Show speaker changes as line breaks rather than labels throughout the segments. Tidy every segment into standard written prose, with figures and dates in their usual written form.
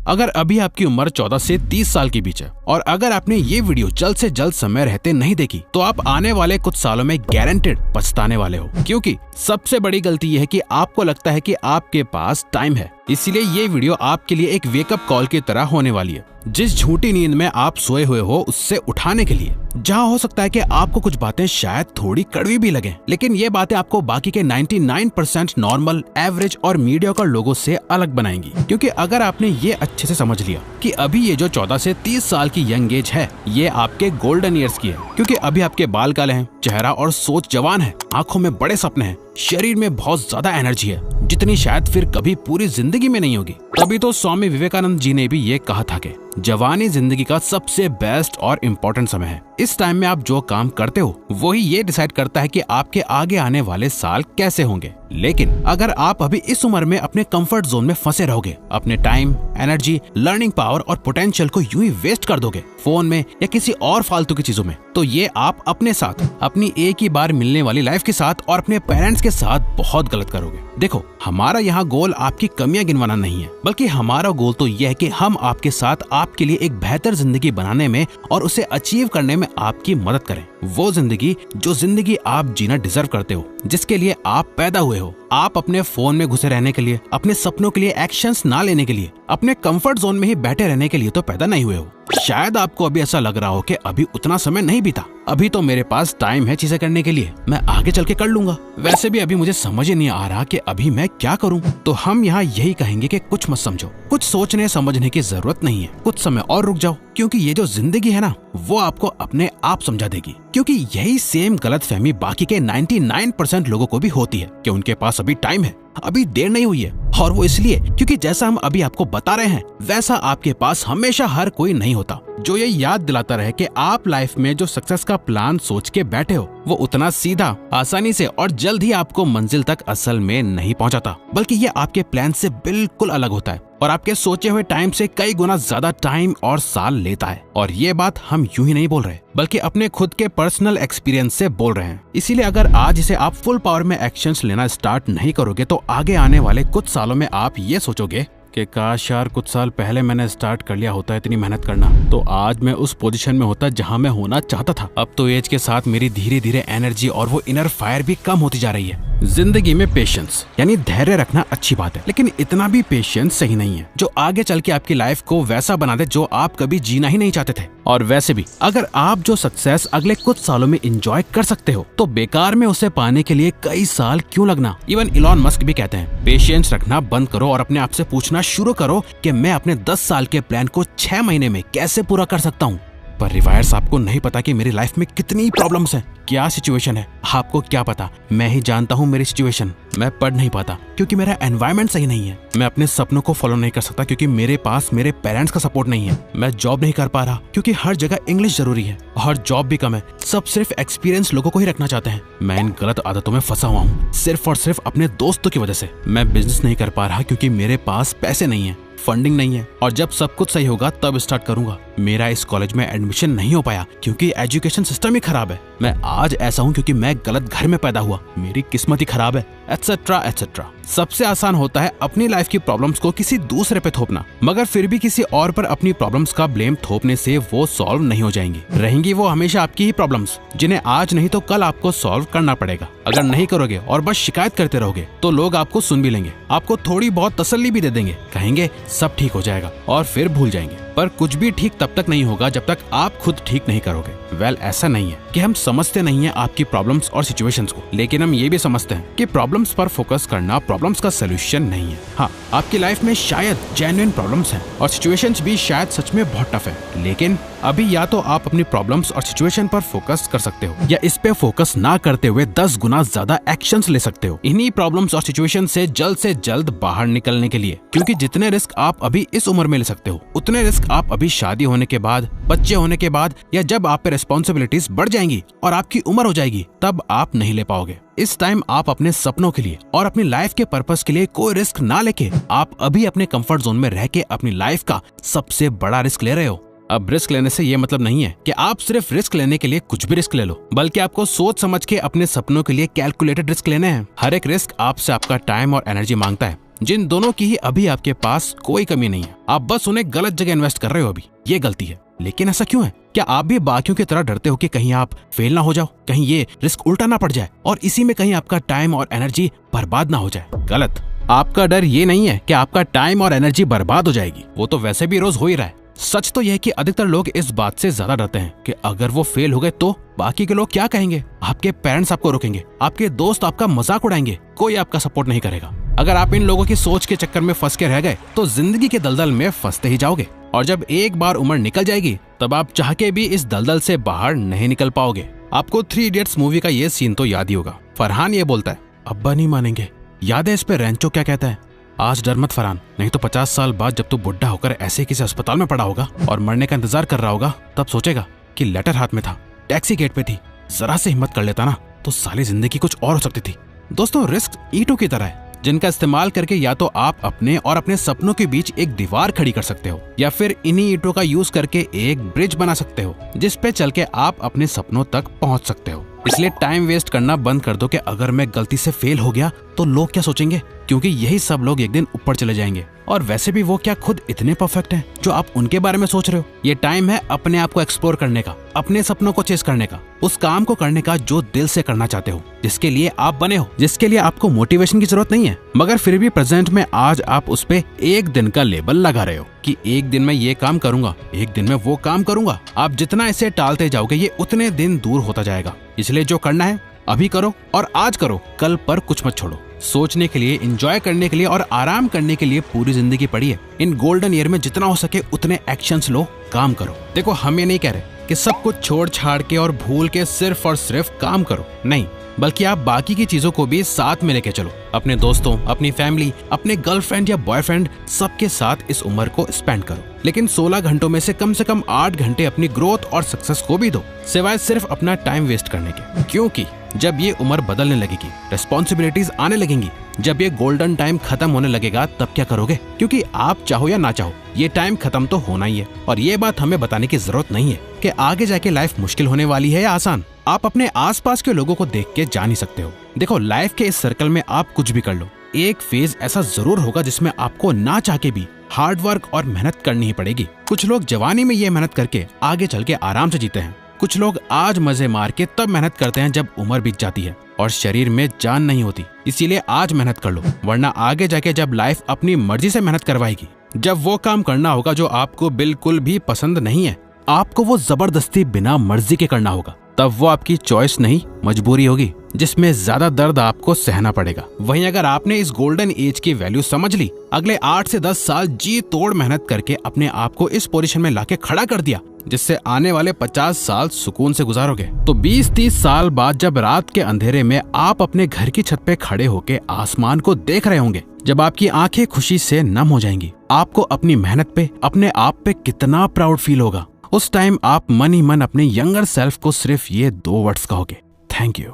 अगर अभी आपकी उम्र 14 से 30 साल के बीच है और अगर आपने ये वीडियो जल्द से जल्द समय रहते नहीं देखी तो आप आने वाले कुछ सालों में गारंटेड पछताने वाले हो, क्योंकि सबसे बड़ी गलती यह है कि आपको लगता है कि आपके पास टाइम है। इसीलिए ये वीडियो आपके लिए एक वेकअप कॉल की तरह होने वाली है, जिस झूठी नींद में आप सोए हुए हो उससे उठाने के लिए। जहाँ हो सकता है कि आपको कुछ बातें शायद थोड़ी कड़वी भी लगें, लेकिन ये बातें आपको बाकी के 99% नॉर्मल, एवरेज और मीडियोकर लोगों से अलग बनाएंगी। क्योंकि अगर आपने ये अच्छे से समझ लिया कि अभी ये जो 14 से 30 साल की यंग एज है, ये आपके गोल्डन ईयर्स की है, क्योंकि अभी आपके बाल काले हैं, चेहरा और सोच जवान है, आंखों में बड़े सपने हैं, शरीर में बहुत ज्यादा एनर्जी है, जितनी शायद फिर कभी पूरी जिंदगी में नहीं होगी। तभी तो स्वामी विवेकानंद जी ने भी ये कहा था कि जवानी जिंदगी का सबसे बेस्ट और इम्पोर्टेंट समय है। इस टाइम में आप जो काम करते हो वही ये डिसाइड करता है कि आपके आगे आने वाले साल कैसे होंगे। लेकिन अगर आप अभी इस उम्र में अपने कंफर्ट जोन में फंसे रहोगे, अपने टाइम, एनर्जी, लर्निंग पावर और पोटेंशियल को यूं ही वेस्ट कर दोगे फोन में या किसी और फालतू की चीजों में, तो ये आप अपने साथ, अपनी एक ही बार मिलने वाली लाइफ के साथ और अपने पेरेंट्स के साथ बहुत गलत करोगे। देखो, हमारा यहाँ गोल आपकी कमियां गिनवाना नहीं है, बल्कि हमारा गोल तो यह है कि हम आपके साथ आपके लिए एक बेहतर जिंदगी बनाने में और उसे अचीव करने में आपकी मदद करें। वो जिंदगी जो जिंदगी आप जीना डिजर्व करते हो, जिसके लिए आप पैदा हुए हो। आप अपने फोन में घुसे रहने के लिए, अपने सपनों के लिए एक्शंस ना लेने के लिए, अपने कंफर्ट जोन में ही बैठे रहने के लिए तो पैदा नहीं हुए हो। शायद आपको अभी ऐसा लग रहा हो कि अभी उतना समय नहीं बीता, अभी तो मेरे पास टाइम है चीजें करने के लिए, मैं आगे चल के कर लूंगा। वैसे भी अभी मुझे समझ ही नहीं आ रहा कि अभी मैं क्या करूं। तो हम यहाँ यही कहेंगे कि कुछ मत समझो, कुछ सोचने समझने की जरूरत नहीं है, कुछ समय और रुक जाओ, क्योंकि ये जो जिंदगी है ना, वो आपको अपने आप समझा देगी। क्योंकि यही सेम गलतफहमी बाकी के 99% लोगों को भी होती है कि उनके पास अभी टाइम है, अभी देर नहीं हुई है। और वो इसलिए क्योंकि जैसा हम अभी आपको बता रहे हैं वैसा आपके पास हमेशा हर कोई नहीं होता, जो ये याद दिलाता रहे कि आप लाइफ में जो सक्सेस का प्लान सोच के बैठे हो वो उतना सीधा, आसानी से और जल्द ही आपको मंजिल तक असल में नहीं पहुंचाता, बल्कि ये आपके प्लान से बिल्कुल अलग होता है और आपके सोचे हुए टाइम से कई गुना ज्यादा टाइम और साल लेता है। और ये बात हम यूं ही नहीं बोल रहे, बल्कि अपने खुद के पर्सनल एक्सपीरियंस से बोल रहे हैं। इसीलिए अगर आज इसे आप फुल पावर में एक्शंस लेना स्टार्ट नहीं करोगे तो आगे आने वाले कुछ सालों में आप ये सोचोगे कि काश यार कुछ साल पहले मैंने स्टार्ट कर लिया होता इतनी मेहनत करना, तो आज मैं उस पोजीशन में होता जहां मैं होना चाहता था। अब तो एज के साथ मेरी धीरे धीरे एनर्जी और वो इनर फायर भी कम होती जा रही है। जिंदगी में पेशेंस यानी धैर्य रखना अच्छी बात है, लेकिन इतना भी पेशेंस सही नहीं है जो आगे चल के आपकी लाइफ को वैसा बना दे जो आप कभी जीना ही नहीं चाहते थे। और वैसे भी अगर आप जो सक्सेस अगले कुछ सालों में एंजॉय कर सकते हो तो बेकार में उसे पाने के लिए कई साल क्यों लगना। इवन इलॉन मस्क भी कहते हैं पेशेंस रखना बंद करो और अपने आप से पूछना शुरू करो कि मैं अपने 10 साल के प्लान को 6 महीने में कैसे पूरा कर सकता हूँ। पर रिवायर्स, आपको नहीं पता कि मेरी लाइफ में कितनी प्रॉब्लम्स हैं, क्या सिचुएशन है। आपको क्या पता, मैं ही जानता हूँ मेरी सिचुएशन। मैं पढ़ नहीं पाता क्योंकि मेरा एनवायरनमेंट सही नहीं है, मैं अपने सपनों को फॉलो नहीं कर सकता क्योंकि मेरे पास मेरे पेरेंट्स का सपोर्ट नहीं है, मैं जॉब नहीं कर पा रहा क्योंकि हर जगह इंग्लिश जरूरी है और जॉब भी कम है, सब सिर्फ एक्सपीरियंस लोगों को ही रखना चाहते हैं। मैं इन गलत आदतों में फंसा हुआ हूँ सिर्फ और सिर्फ अपने दोस्तों की वजह से। मैं बिजनेस नहीं कर पा रहा क्योंकि मेरे पास पैसे नहीं है, फंडिंग नहीं है, और जब सब कुछ सही होगा तब स्टार्ट करूंगा। मेरा इस कॉलेज में एडमिशन नहीं हो पाया क्योंकि एजुकेशन सिस्टम ही खराब है। मैं आज ऐसा हूँ क्योंकि मैं गलत घर में पैदा हुआ, मेरी किस्मत ही खराब है, एटसेट्रा एटसेट्रा। सबसे आसान होता है अपनी लाइफ की प्रॉब्लम्स को किसी दूसरे पे थोपना, मगर फिर भी किसी और पर अपनी प्रॉब्लम्स का ब्लेम थोपने से वो सॉल्व नहीं हो जाएंगी। रहेंगी वो हमेशा आपकी ही प्रॉब्लम्स, जिन्हें आज नहीं तो कल आपको सॉल्व करना पड़ेगा। अगर नहीं करोगे और बस शिकायत करते रहोगे तो लोग आपको सुन भी लेंगे, आपको थोड़ी बहुत तसल्ली भी दे देंगे, कहेंगे सब ठीक हो जाएगा और फिर भूल जाएंगे। पर कुछ भी ठीक तब तक नहीं होगा जब तक आप खुद ठीक नहीं करोगे। वेल, ऐसा नहीं है कि हम समझते नहीं है आपकी प्रॉब्लम्स और सिचुएशंस को, लेकिन हम ये भी समझते हैं कि प्रॉब्लम्स पर फोकस करना प्रॉब्लम्स का सोल्यूशन नहीं है। हाँ, आपकी लाइफ में शायद जेन्युइन प्रॉब्लम्स हैं और सिचुएशंस भी शायद सच में बहुत टफ है, लेकिन अभी या तो आप अपनी प्रॉब्लम्स और सिचुएशन पर फोकस कर सकते हो या इस पे फोकस ना करते हुए 10 गुना ज्यादा एक्शंस ले सकते हो इन्हीं प्रॉब्लम्स और सिचुएशन से जल्द बाहर निकलने के लिए। क्योंकि जितने रिस्क आप अभी इस उम्र में ले सकते हो उतने रिस्क आप अभी शादी होने के बाद, बच्चे होने के बाद, या जब आप पे रिस्पॉन्सिबिलिटीज बढ़ जाएंगी और आपकी उम्र हो जाएगी तब आप नहीं ले पाओगे। इस टाइम आप अपने सपनों के लिए और अपनी लाइफ के पर्पस के लिए कोई रिस्क ना लेके आप अभी अपने कंफर्ट जोन में रह के अपनी लाइफ का सबसे बड़ा रिस्क ले रहे हो। अब रिस्क लेने से ये मतलब नहीं है कि आप सिर्फ रिस्क लेने के लिए कुछ भी रिस्क ले लो, बल्कि आपको सोच समझ के अपने सपनों के लिए कैलकुलेटेड रिस्क लेने हैं। हर एक रिस्क आपसे आपका टाइम और एनर्जी मांगता है, जिन दोनों की ही अभी आपके पास कोई कमी नहीं है, आप बस उन्हें गलत जगह इन्वेस्ट कर रहे हो अभी। ये गलती है। लेकिन ऐसा क्यों है? क्या आप भी बाकियों की तरह डरते हो कि कहीं आप फेल ना हो जाओ, कहीं ये रिस्क उल्टा ना पड़ जाए और इसी में कहीं आपका टाइम और एनर्जी बर्बाद ना हो जाए? गलत। आपका डर ये नहीं है कि आपका टाइम और एनर्जी बर्बाद हो जाएगी, वो तो वैसे भी रोज हो ही रहा है। सच तो यह है कि अधिकतर लोग इस बात से ज्यादा डरते हैं कि अगर वो फेल हो गए तो बाकी के लोग क्या कहेंगे। आपके पेरेंट्स आपको रोकेंगे, आपके दोस्त आपका मजाक उड़ाएंगे, कोई आपका सपोर्ट नहीं करेगा। अगर आप इन लोगों की सोच के चक्कर में फंस के रह गए तो जिंदगी के दलदल में फंसते ही जाओगे और जब एक बार उम्र निकल जाएगी तब आप चाह के भी इस दलदल से बाहर नहीं निकल पाओगे। आपको 3 इडियट्स मूवी का ये सीन तो याद ही होगा। फरहान ये बोलता है, अब्बा नहीं मानेंगे। याद है इस पे रेंचो क्या कहता है? आज डर मत फरहान, नहीं तो 50 साल बाद जब तू बुढ़ा होकर ऐसे किसी अस्पताल में पड़ा होगा और मरने का इंतजार कर रहा होगा, तब सोचेगा कि लेटर हाथ में था, टैक्सी गेट पे थी, जरा से हिम्मत कर लेता ना तो सारी जिंदगी कुछ और हो सकती थी। दोस्तों, रिस्क ईंटों की तरह है जिनका इस्तेमाल करके या तो आप अपने और अपने सपनों के बीच एक दीवार खड़ी कर सकते हो या फिर इन्हीं ईंटों का यूज करके एक ब्रिज बना सकते हो जिस पे चल के आप अपने सपनों तक पहुंच सकते हो। इसलिए टाइम वेस्ट करना बंद कर दो कि अगर मैं गलती से फेल हो गया तो लोग क्या सोचेंगे, क्योंकि यही सब लोग एक दिन ऊपर चले जाएंगे और वैसे भी वो क्या खुद इतने परफेक्ट हैं जो आप उनके बारे में सोच रहे हो। ये टाइम है अपने आप को एक्सप्लोर करने का, अपने सपनों को चेस करने का, उस काम को करने का जो दिल से करना चाहते हो, जिसके लिए आप बने हो, जिसके लिए आपको मोटिवेशन की जरूरत नहीं है, मगर फिर भी प्रेजेंट में आज आप उस पे एक दिन का लेबल लगा रहे हो कि एक दिन में ये काम करूंगा, एक दिन में वो काम करूंगा। आप जितना इसे टालते जाओगे ये उतने दिन दूर होता जाएगा। इसलिए जो करना है अभी करो और आज करो, कल पर कुछ मत छोड़ो। सोचने के लिए, एंजॉय करने के लिए और आराम करने के लिए पूरी जिंदगी पड़ी है। इन गोल्डन ईयर में जितना हो सके उतने एक्शंस लो, काम करो। देखो, हम ये नहीं कह रहे कि सब कुछ छोड़ छाड़ के और भूल के सिर्फ और सिर्फ काम करो, नहीं, बल्कि आप बाकी की चीजों को भी साथ में लेके चलो। अपने दोस्तों, अपनी फैमिली, अपने गर्लफ्रेंड या बॉयफ्रेंड, सबके साथ इस उम्र को स्पेंड करो। लेकिन 16 घंटों में से कम 8 घंटे अपनी ग्रोथ और सक्सेस को भी दो, सिवाय सिर्फ अपना टाइम वेस्ट करने के। क्योंकि जब ये उम्र बदलने लगेगी, रिस्पॉन्सिबिलिटीज आने लगेंगी, जब ये गोल्डन टाइम खत्म होने लगेगा, तब क्या करोगे? क्योंकि आप चाहो या ना चाहो ये टाइम खत्म तो होना ही है। और ये बात हमें बताने की जरूरत नहीं है कि आगे जाके लाइफ मुश्किल होने वाली है या आसान। आप अपने आसपास के लोगों को देख के जान ही सकते हो। देखो, लाइफ के इस सर्कल में आप कुछ भी कर लो, एक फेज ऐसा जरूर होगा जिसमें आपको ना चाह के भी हार्ड वर्क और मेहनत करनी ही पड़ेगी। कुछ लोग जवानी में ये मेहनत करके आगे चल के आराम से जीते हैं, कुछ लोग आज मजे मार के तब मेहनत करते हैं जब उम्र बीत जाती है और शरीर में जान नहीं होती। इसीलिए आज मेहनत कर लो, वरना आगे जाके जब लाइफ अपनी मर्जी से मेहनत करवाएगी, जब वो काम करना होगा जो आपको बिल्कुल भी पसंद नहीं है, आपको वो जबरदस्ती बिना मर्जी के करना होगा, तब वो आपकी चॉइस नहीं मजबूरी होगी, जिसमें ज्यादा दर्द आपको सहना पड़ेगा। वहीं अगर आपने इस गोल्डन एज की वैल्यू समझ ली, अगले 8 से 10 साल जी तोड़ मेहनत करके अपने आप को इस पोजीशन में लाके खड़ा कर दिया जिससे आने वाले 50 साल सुकून से गुजारोगे, तो 20-30 साल बाद जब रात के अंधेरे में आप अपने घर की छत पे खड़े होके आसमान को देख रहे होंगे, जब आपकी आंखें खुशी से नम हो जाएंगी, आपको अपनी मेहनत पे, अपने आप पे कितना प्राउड फील होगा। उस टाइम आप मन ही मन अपने यंगर सेल्फ को सिर्फ ये 2 वर्ड्स कहोगे, थैंक यू।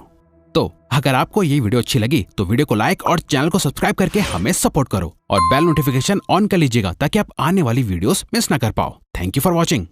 तो अगर आपको ये वीडियो अच्छी लगी तो वीडियो को लाइक और चैनल को सब्सक्राइब करके हमें सपोर्ट करो और बेल नोटिफिकेशन ऑन कर लीजिएगा ताकि आप आने वाली वीडियोस मिस ना कर पाओ। Thank you for watching.